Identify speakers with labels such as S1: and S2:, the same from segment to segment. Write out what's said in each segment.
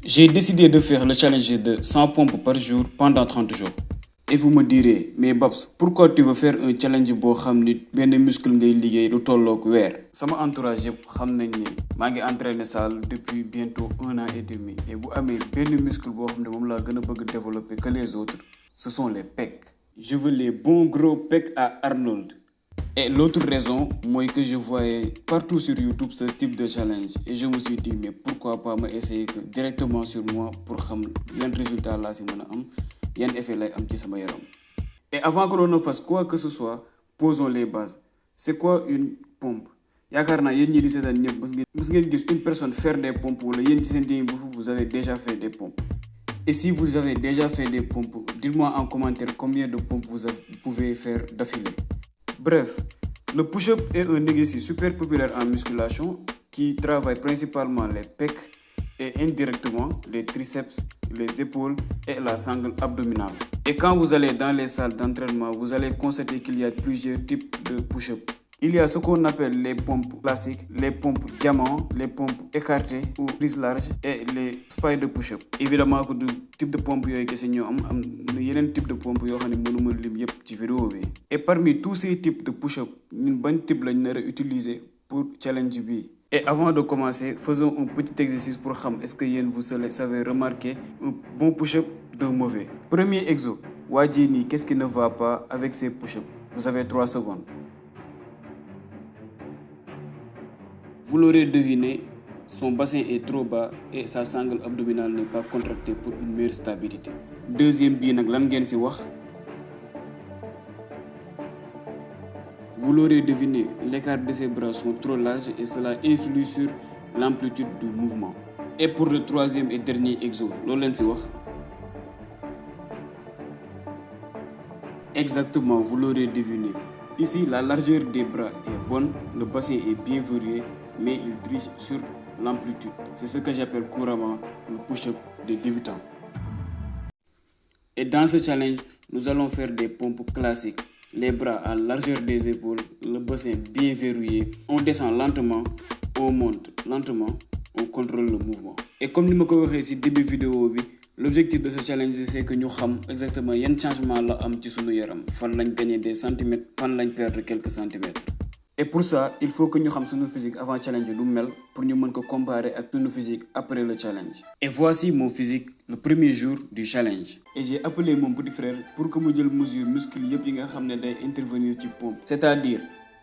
S1: J'ai décidé de faire le challenge de 100 pompes par jour pendant 30 jours. Et vous me direz, mais Babs, pourquoi tu veux faire un challenge boo xam ni benn muscle ngay liggéey lu tollook weer? Sama entourage yëpp xam nañ ni maa ngi entraîné salle depuis bientôt 1 an et demi et bu amee benn muscle boo xam ne moom laa gën a bëgg développer que les autres, ce sont les pecs. Je veux les bons gros pecs à Arnold. Et l'autre raison, moi, que je voyais partout sur YouTube ce type de challenge. Et je me suis dit, mais pourquoi pas essayer directement sur moi pour voir quel résultat là c'est mon am, quel effet là am ci sama yaram. Et avant que l'on ne fasse quoi que ce soit, posons les bases. C'est quoi une pompe? Yakarna yeen ñi di sétane ñep mës ngeen gis une personne faire des pompes wala yeen ci seen vous avez déjà fait des pompes. Et si vous avez déjà fait des pompes, dites-moi en commentaire combien de pompes vous pouvez faire d'affilée. Bref, le push-up est un exercice super populaire en musculation qui travaille principalement les pecs et indirectement les triceps, les épaules et la sangle abdominale. Et quand vous allez dans les salles d'entraînement, vous allez constater qu'il y a plusieurs types de push-up. Il y a ce qu'on appelle les pompes classiques, les pompes diamant, les pompes écartées ou prises larges et les spider push-up. Évidemment que du type de pompe yooyu kese ñoo am yeneen type de pompe yoo xam ne mënuma lim yépp ci vidéo bi. Et parmi tous ces types de push-up, ñun ban type lañ nar a utiliser pour challenge bi. Et avant de commencer, faisons un petit exercice pour xam est-ce que yéen vous savez remarquer un bon push-up d'un mauvais. Premier exo, waa ji nii qu'est-ce qui ne va pas avec ces push-up? Vous avez 3 secondes. Vous l'aurez deviné, son bassin est trop bas et sa sangle abdominale n'est pas contractée pour une meilleure stabilité. Deuxième bi nak lan ngeen ci wax? Vous l'aurez deviné, l'écart de ses bras sont trop larges et cela influe sur l'amplitude du mouvement. Et pour le troisième et dernier exo, loolu leen ci wax? Exactement, vous l'aurez deviné. Ici, la largeur des bras est bonne, le bassin est bien verrouillé, mais il triche sur l'amplitude. C'est ce que j'appelle couramment le push-up des débutants. Et dans ce challenge, nous allons faire des pompes classiques. Les bras à la largeur des épaules, le bassin bien verrouillé. On descend lentement, on monte lentement, on contrôle le mouvement. Et comme je l'ai dit au début de la vidéo, l'objectif de ce challenge c'est que nous sachions exactement quel changement la am ci sunu yaram, fan lañ gagner des centimètres, fan lañ perdre quelques centimètres. Et pour ça, il faut que nous sachions notre physique avant le challenge pour nous comparer avec notre physique après le challenge. Et voici mon physique le premier jour du challenge. Et j'ai appelé mon petit frère pour que je mesure les muscles qui intervenir sur la pompe. C'est-à-dire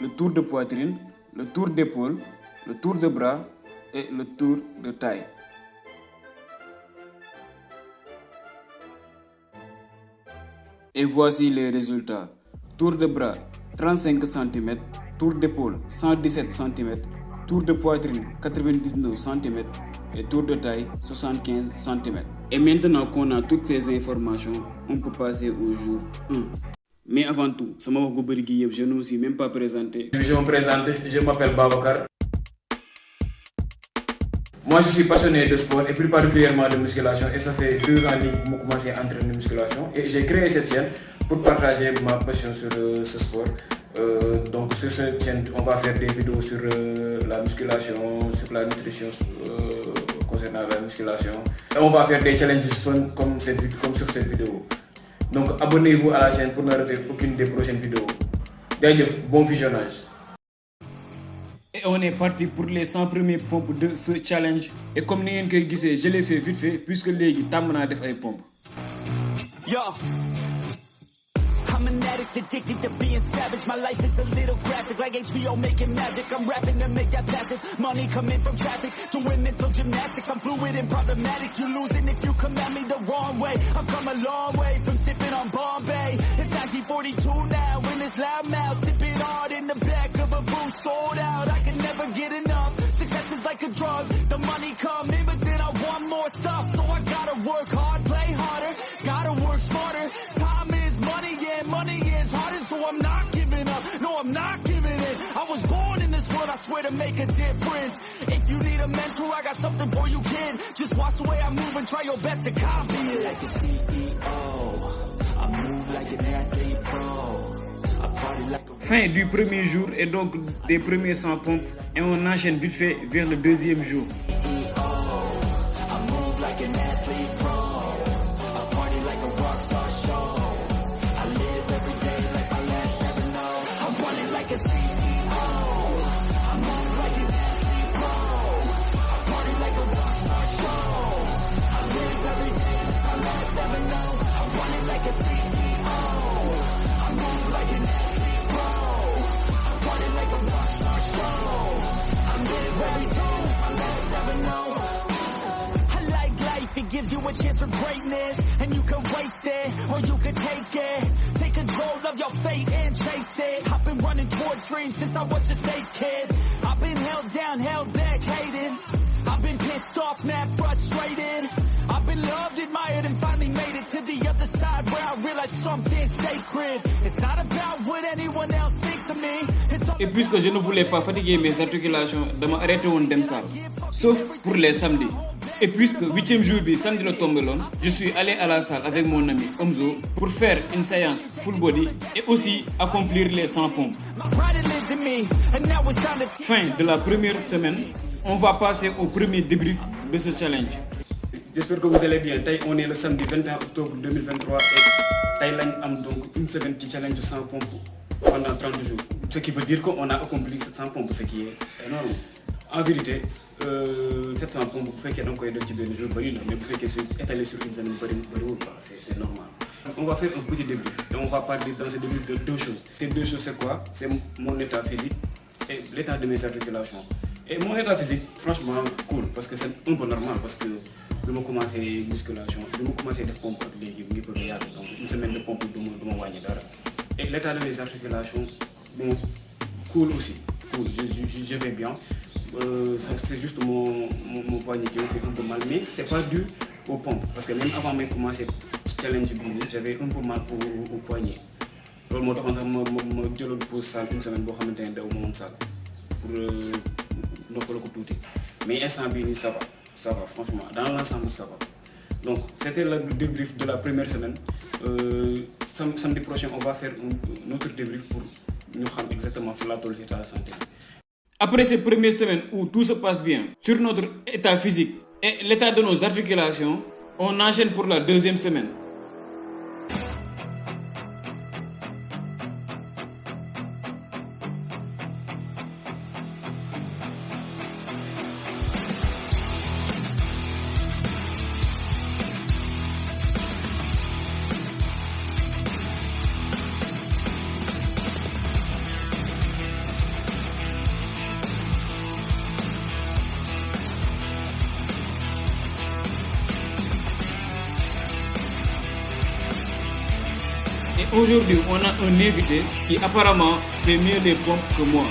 S1: le tour de poitrine, le tour d'épaule, le tour de bras et le tour de taille. Et voici les résultats. Tour de bras 35 cm, tour d'épaule 117 cm, tour de poitrine 99 cm et tour de taille 75 cm. Et maintenant qu'on a toutes ces informations, on peut passer au jour 1. Mais avant tout, je ne me suis même pas présenté.
S2: Je me présente, je m'appelle Babacar. Moi, je suis passionné de sport et plus particulièrement de musculation et ça fait 2 ans que j'ai commencé à entraîner de musculation et j'ai créé cette chaîne pour partager ma passion sur ce sport. Donc sur cette chaîne, on va faire des vidéos sur la musculation, sur la nutrition concernant la musculation et on va faire des challenges fun comme sur cette vidéo. Donc abonnez-vous à la chaîne pour ne rater aucune des prochaines vidéos. D'ailleurs, bon visionnage.
S1: Et on est parti pour les 100 premières pompes de ce challenge. Et comme vous l'avez vu, je l'ai fait vite fait puisque les gens ont fait des pompes.
S3: Yo, I'm an addict addicted to being savage. My life is a little graphic, like HBO making magic. I'm rapping to make that passive money coming from traffic. Doing mental gymnastics, I'm fluid and problematic. You losing if you come at me the wrong way. I've come a long way from sipping on Bombay. It's 1942 now, in this loud mouth, sipping hard in the back of a booth, sold out. I can never get enough. Success is like a drug. The money come in, but then I want more stuff. So I gotta work hard, play harder, gotta work smarter. Time is money, yeah, money is harder, so I'm not giving up. No, I'm not giving in. I was born in this world, I swear to make a difference. If you need a mentor, I got something for you, kid. Just watch the way I move and try your best to copy it. Like a CEO, I move like an athlete pro.
S1: Fin du premier jour et donc des premiers 100 pompes et on enchaîne vite fait vers le deuxième jour.
S3: like an athlete pro. I party like a rock star show. I live every day like my last never know. I want it like a CEO. I move like an athlete pro. I party like a rock star show. I live every day like my last never know. I want it like a CEO. I move like an athlete pro. I party like a rock star show. I live every day like my last never know. I like life, it gives you a chance for greatness. And you can waste it, or you can take it. Take control of your fate and chase it. I've been running towards dreams since I was just a kid. I've been held down, held back, hated. I've been pissed off, mad, frustrated. I've been loved, admired, and finally made it to the other side where I realized something sacred. It's not about what anyone else thinks of me.
S1: Et puisque je ne voulais pas fatiguer mes articulations, dama arrêté woon dem salle, sauf pour les samedis. Et puisque 8e jour bi samedi la tombé loon, je suis allé à la salle avec mon ami Omzo pour faire une séance full body et aussi accomplir les 100 pompes. Fin de la première semaine, on va passer au premier débrief de ce challenge.
S2: J'espère que vous allez bien. On est le samedi 21 octobre 2023 et Thaïlande a donc une semaine de challenge de 100 pompes pendant 30 jours. Ce qui veut dire qu'on a accompli 700 pompes, ce qui est énorme. En vérité, 700 pompes, vous faites qu'il y a donc un jour, mais vous faites qu'il est étalé sur une semaine, c'est normal. On va faire un petit débrief et on va parler dans ce débrief de deux choses. Ces deux choses, c'est quoi? C'est mon état physique et l'état de mes articulations. Et mon état physique, franchement, cool, parce que c'est un peu normal, parce que je vais commencer musculation, je vais commencer des pompes avec les donc une semaine de pompes de mon wagner. Et l'état de mes articulations, bon, cool aussi, cool, je vais bien. C'est juste mon poignet qui me fait un peu mal, mais c'est pas dû aux pompes, parce que même avant de commencer le challenge, j'avais un peu mal au poignet. Donc je suis allé pour ça une semaine pour mais instant bien ça va franchement dans l'ensemble ça va. Donc c'était le débrief de la première semaine. Samedi prochain on va faire un autre débrief pour nous savoir exactement l'état de la santé.
S1: Après ces premières semaines où tout se passe bien sur notre état physique et l'état de nos articulations, on enchaîne pour la deuxième semaine. Et aujourd'hui, on a un invité qui apparemment fait mieux les pompes que moi.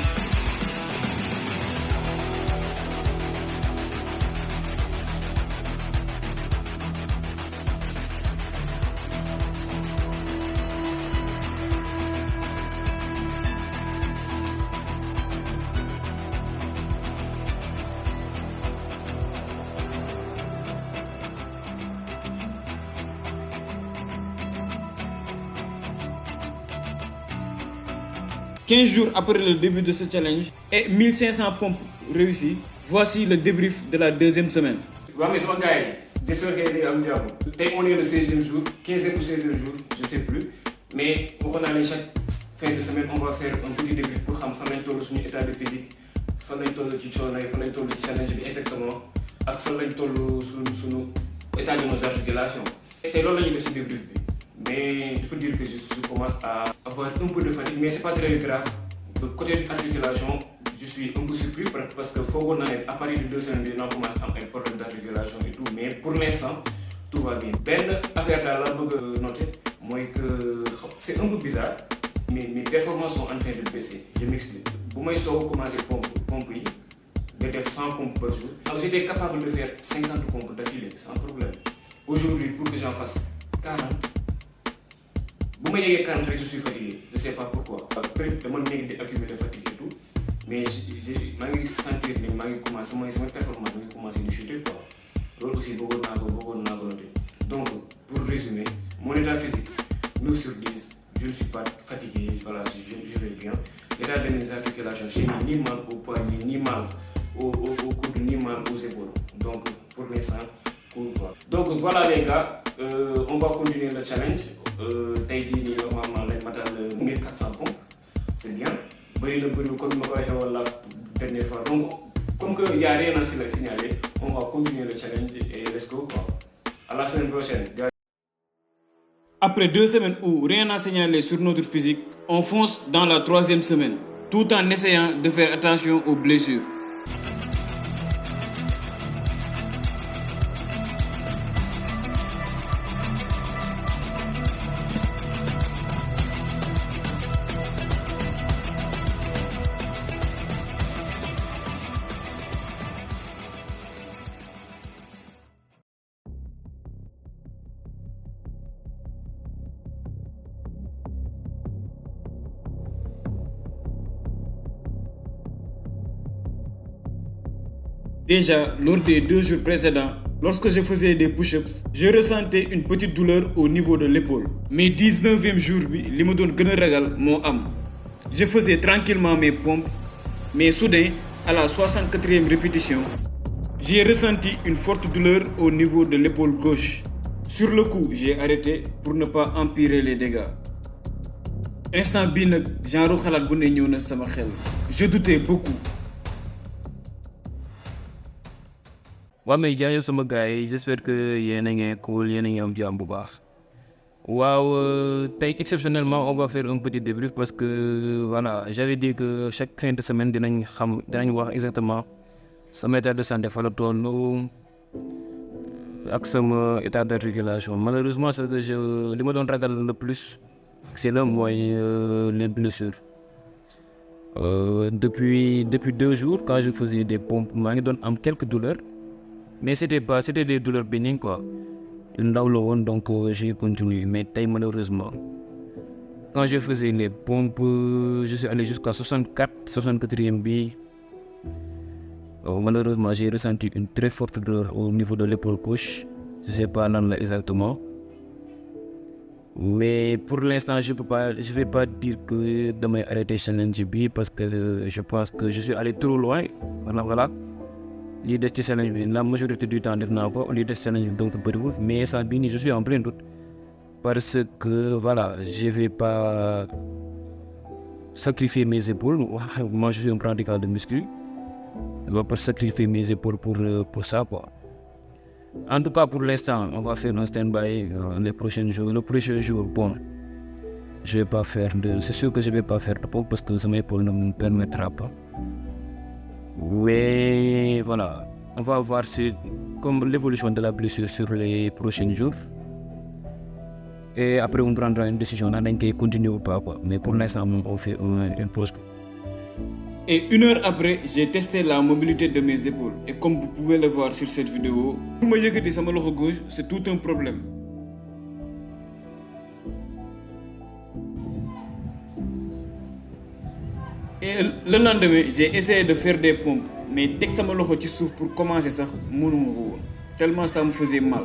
S1: « 15 jours après le début de ce challenge et 1500 pompes réussies, voici le débrief de la deuxième semaine.
S2: On est le 16e jour, 15e ou 16e jour, je ne sais plus. Mais on a chaque fin de semaine, on va faire un petit débrief pour savoir son état de physique, son challenge exactement, et état de nos articulations. Et c'est là que je débrief. Mais je peux dire que je commence à avoir un peu de fatigue, mais ce n'est pas très grave. De côté articulation, je suis un peu surpris parce que faut à partir de 2 semaines, on commence à avoir un problème d'articulation et tout. Mais pour l'instant, tout va bien. Ben affaire là, je noter, moi que c'est un peu bizarre, mais mes performances sont en train de baisser. Je m'explique. Pour moi, je commencé à pomper, de faire 100 pompes par jour. Alors j'étais capable de faire 50 pompes d'affilée, sans problème. Aujourd'hui, pour que j'en fasse 40, si je suis 40, je suis fatigué. Je ne sais pas pourquoi. Peut-être que je suis accumulé de fatigue et tout. Mais je sens que mes performances commencent à chuter. Donc aussi, donc, pour résumer, mon état physique, 9 sur 10, je ne suis pas fatigué, voilà, je vais bien. L'état de mes articulations, je n'ai ni mal au poignet, ni mal au coude, ni mal aux épaules. Donc, pour l'instant, cool quoi. Donc voilà les gars, on va continuer le challenge. Tey jii nii normalement lañ matal 1400 pompes, c'est bien. Bëri na bëri comme ma ko waxee woon la dernière fois. Donc comme que y a rien à signaler, on va continuer le challenge et let's go quoi. À la semaine prochaine.
S1: Après 2 semaines où rien à signaler sur notre physique, on fonce dans la 3e semaine, tout en essayant de faire attention aux blessures. Déjà, lors des 2 jours précédents, lorsque je faisais des push-ups, je ressentais une petite douleur au niveau de l'épaule. Mais 19e jour, li ma doon gëna ragal moo am. Je faisais tranquillement mes pompes, mais soudain, à la 64e répétition, j'ai ressenti une forte douleur au niveau de l'épaule gauche. Sur le coup, j'ai arrêté pour ne pas empirer les dégâts. Instant bii nag genre xalaat bu ne ñëw na sama xel. Je doutais beaucoup.
S4: waaw mais jaajëf sama gars yi j'espère que yéen a ngi cool yéen a ngi am jàmm bu baax waaw tey exceptionnellement on va faire un petit débrief parce que voilà j'avais dit que chaque fin de semaine dinañ wax exactement sama état de santé fa la toll ak sama état d'articulation. Malheureusement c'est que li ma doon ragal le plus c'est là mooy les blessures. Depuis 2 jours quand je faisais des pompes maa ngi doon am quelques douleurs. Mais c'était des douleurs bénignes quoi. Donc j'ai continué. Mais malheureusement, quand je faisais les pompes, je suis allé jusqu'à 64e bi. Malheureusement, j'ai ressenti une très forte douleur au niveau de l'épaule gauche. Je sais pas là exactement. Mais pour l'instant, je vais pas dire que demain arrêter challenge bi parce que je pense que je suis allé trop loin. Voilà. Lii des ci challenge bi la majorité du temps def naa ko lii des challenge bi donc bëriwul mais ça bii nii je suis en plein doute parce que voilà je vais pas sacrifier mes épaules. Moi je suis un pratiquant de muscu, je vais pas sacrifier mes épaules pour ça quoi. En tout cas pour l'instant on va faire un stand-by les prochains jours. Le prochain jour bon je vais pas faire c'est sûr que je vais pas faire de pompe parce que sama épaule ne me permettra pas. Mais voilà, on va voir comme l'évolution de la blessure sur les prochains jours. Et après on prendra une décision, on va continuer ou pas quoi. Mais pour l'instant on fait une pause.
S1: Et 1 heure après, j'ai testé la mobilité de mes épaules. Et comme vous pouvez le voir sur cette vidéo, pour me yëkkati sama loxo gauche, c'est tout un problème. Et le lendemain, j'ai essayé de faire des pompes, mais teg sama loxo ci suuf pour commencer sax mënuma ko woon tellement ça me faisait mal.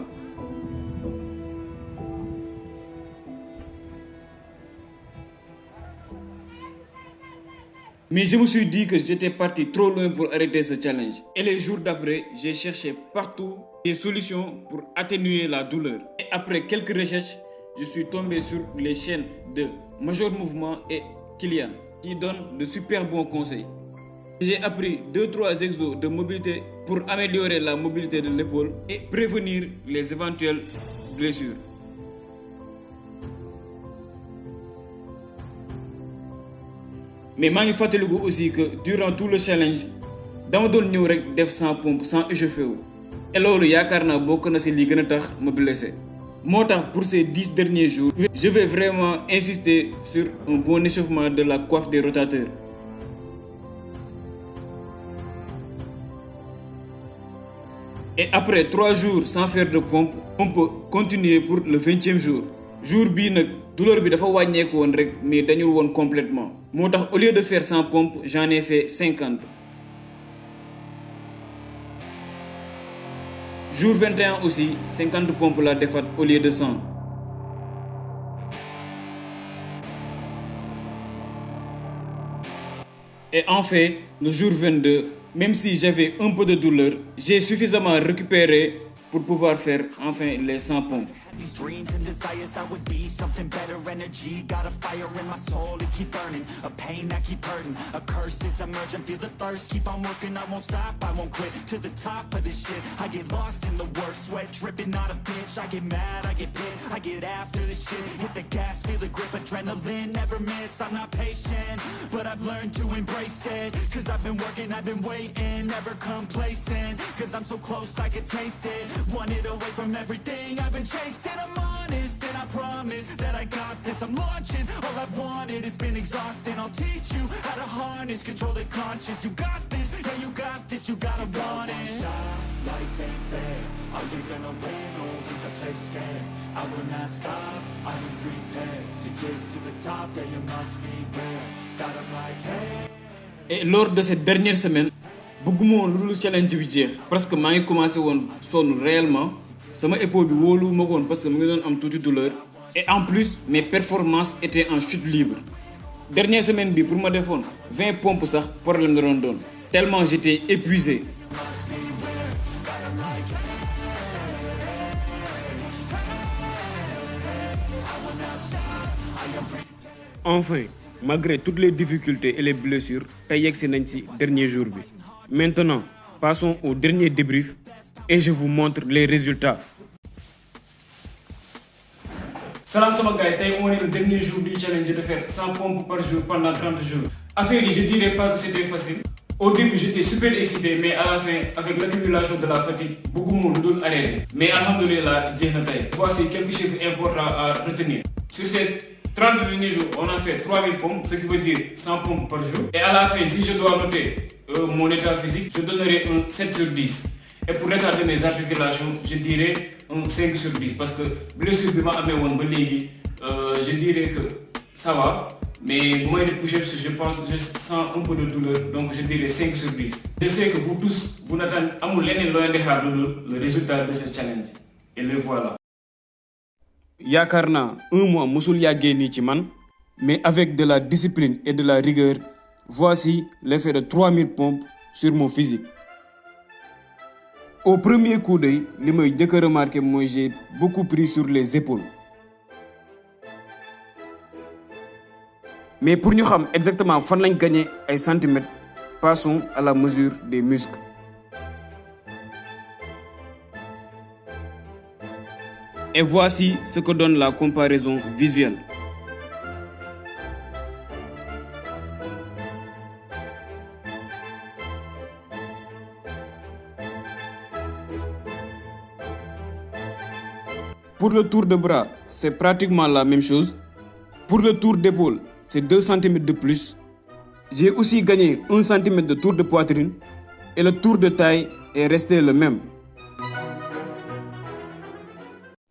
S1: Mais je me suis dit que j'étais parti trop loin pour arrêter ce challenge. Et les jours d'après, j'ai cherché partout des solutions pour atténuer la douleur. Et après quelques recherches, je suis tombé sur les chaînes de Major Mouvement et Kylian, qui donne de super bons conseils. J'ai appris 2-3 exos de mobilité pour améliorer la mobilité de l'épaule et prévenir les éventuelles blessures. Mais maa ngi fàttaliku aussi que durant tout le challenge dama doon ñëw rek def sans pompe sans échauffer wu. Et loolu yaakaar naa bokk na ci li gën a tax ma blessé. Moo tax pour ces 10 derniers jours, je vais vraiment insister sur un bon échauffement de la coiffe des rotateurs. Et après 3 jours sans faire de pompe, on peut continuer pour le 20e jour. Jour bii nag douleur bi dafa wàññeeku woon rek mais dañul woon complètement. Moo tax au lieu de faire 100 pompes, j'en ai fait 50. Jour 21 aussi, 50 pompes la defaat au lieu de 100. Et enfin, le jour 22, même si j'avais un peu de douleur, j'ai suffisamment récupéré pour pouvoir faire enfin les 100 pompes.
S3: These dreams and desires, I would be something better. Energy, got a fire in my soul, it keep burning. A pain that keep hurting, a curse is emerging. Feel the thirst, keep on working, I won't stop, I won't quit. To the top of this shit, I get lost in the work. Sweat dripping, not a bitch, I get mad, I get pissed. I get after this shit, hit the gas, feel the grip. Adrenaline, never miss, I'm not patient, but I've learned to embrace it. Cause I've been working, I've been waiting, never complacent. Cause I'm so close, I could taste it. Wanted away from everything I've been chasing. I'm honest and I promise that I got this. I'm launching, all I've wanted has been exhausting. I'll teach you how to harness, control the conscious. You got this, yeah you got this, you gotta want it. Life ain't fair, are you gonna win or will the place scared? I will not stop, I am prepared to get to the top, yeah you must be rare. Got 'em like hey.
S1: Et lors de cette dernière semaine bëgguma woon lu dul challenge bi jeex parce que maa ngi commencé woon sonn réellement sama épaule bi wóolu ma ko woon parce que mu ngi doon am tuuti douleur et en plus mes performances étaient en chute libre. Dernière semaine bi pour ma defoon 20 pompes sax problème da doon tellement j'étais épuisé. Enfin, malgré toutes les difficultés et les blessures, tey yegsi nañ ci dernier jour bi. Maintenant, passons au dernier débrief et je vous montre les résultats. Salam sama gars yi, tey on est le dernier jour du challenge de faire 100 pompes par jour pendant 30 jours. Affaire yi, je dirais pas que c'était facile. Au début, j'étais super excité, mais à la fin, avec l'accumulation de la fatigue, beaucoup de monde doon arrêté. Mais alhamdoulilah, jeex na tey. Voici quelques chiffres importants à retenir. Sur ces 30 derniers jours, on a fait 3000 pompes, ce qui veut dire 100 pompes par jour. Et à la fin, si je dois noter mon état physique, je donnerai un 7 sur 10. Et pour l'état de mes articulations, je dirais un 5 sur 10. Parce que blessure bi ma amee woon ba léegi, je dirais que ça va. Mais moins de push-ups, je pense que je sens un peu de douleur, donc je dirais 5 sur 10. Je sais que vous tous, vous n'attendez amul leneen loo leen di xaar le résultat de ce challenge. Et le voilà. Yaakaar naa un mois musul yàggee nii ci man, mais avec de la discipline et de la rigueur, voici l'effet de 3000 pompes sur mon physique. Au premier coup d'œil, li may njëkk a remarqué mooy j'ai beaucoup pris sur les épaules. Mais pour ñu xam exactement fan lañ gagné ay centimètres, passons à la mesure des muscles. Et voici ce que donne la comparaison visuelle. Pour le tour de bras, c'est pratiquement la même chose. Pour le tour d'épaule, c'est 2 cm de plus. J'ai aussi gagné 1 cm de tour de poitrine et le tour de taille est resté le même.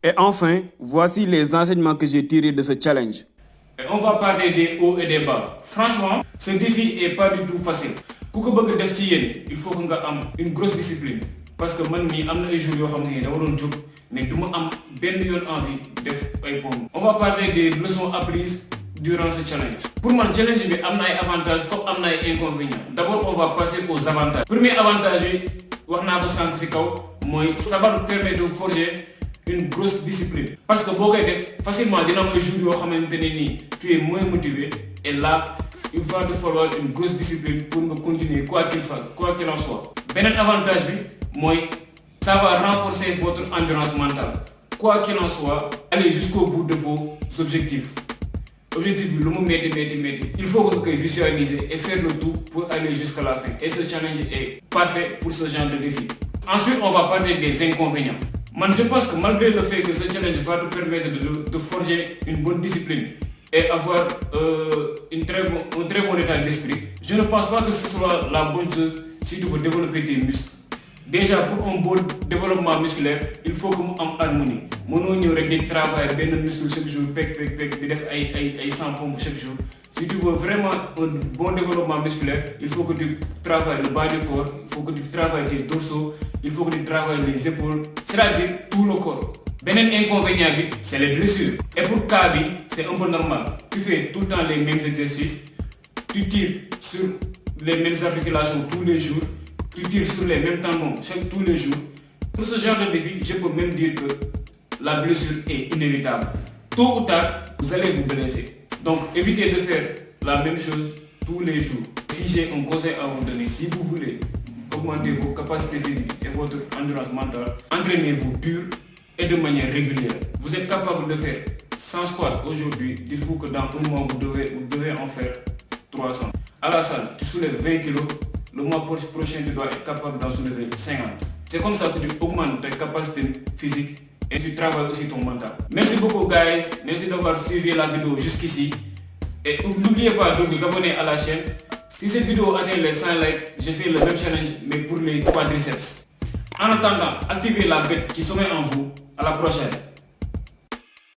S1: Et enfin, voici les enseignements que j'ai tirés de ce challenge. Et on va parler des hauts et des bas. Franchement, ce défi est pas du tout facile. Ku ko bëgg def ci yéen, il faut que nga am une grosse discipline. Parce que man mii am na ay jours yoo xam ne dama doon jóg mais du ma am benn yoon envie def ay pompes. On va parler des leçons apprises durant ce challenge. Pour moi, le challenge bi am na ay avantages comme am na ay inconvénients. D'abord, on va passer aux avantages. Premier avantage bi wax naa ko sànq ci kaw mooy ça va nous permettre de forger une grosse discipline. Parce que boo koy def facilement dina am ay jours yoo xamante ne nii tu es moins motivé et là il va te falloir une grosse discipline pour nga continuer quoi qu'il en soit. Beneen avantage bi mooy ça va renforcer votre endurance mentale. Quoi qu'il en soit, allez jusqu'au bout de vos objectifs. Objectif bi lu mu metti, il faut que vous visualisez et faire le tout pour aller jusqu'à la fin. Et ce challenge est parfait pour ce genre de défi. Ensuite, on va parler des inconvénients. Moi, je pense que malgré le fait que ce challenge va te permettre de forger une bonne discipline et avoir un très bon état d'esprit, je ne pense pas que ce soit la bonne chose si tu veux développer tes muscles. Déjà, pour un bon développement musculaire, il faut que mu am harmonie. Mënoo ñëw rek di travailler benn muscle chaque jour, pec, di def ay 100 pompes chaque jour. Si tu veux vraiment un bon développement musculaire, il faut que tu travailles le bas du corps, il faut que tu travailles tes dorsaux, il faut que tu travailles les épaules, c'est-à-dire tout le corps. Beneen inconvénient bi, c'est les blessures. Et pour cas bi, c'est un peu normal. Tu fais tout le temps les mêmes exercices, tu tires sur les mêmes articulations tous les jours, tu tires sur les mêmes tendons tous les jours. Pour ce genre de défi, je peux même dire que la blessure est inévitable. Tôt ou tard, vous allez vous blesser. Donc, évitez de faire la même chose tous les jours. Si j'ai un conseil à vous donner, si vous voulez augmenter vos capacités physiques et votre endurance mentale, entraînez-vous dur et de manière régulière. Vous êtes capable de faire 100 squats aujourd'hui, dites-vous que dans un mois, vous devez en faire 300. À la salle, tu soulèves 20 kg, le mois prochain, tu dois être capable d'en soulever 50. C'est comme ça que tu augmentes tes capacités physiques et tu travailles aussi ton mental. Merci beaucoup, guys. Merci d'avoir suivi la vidéo jusqu'ici. Et n'oubliez pas de vous abonner à la chaîne. Si cette vidéo atteint les 100 likes, j'ai fait le même challenge mais pour les quadriceps. En attendant, activez la bête qui sommeille en vous. À la prochaine.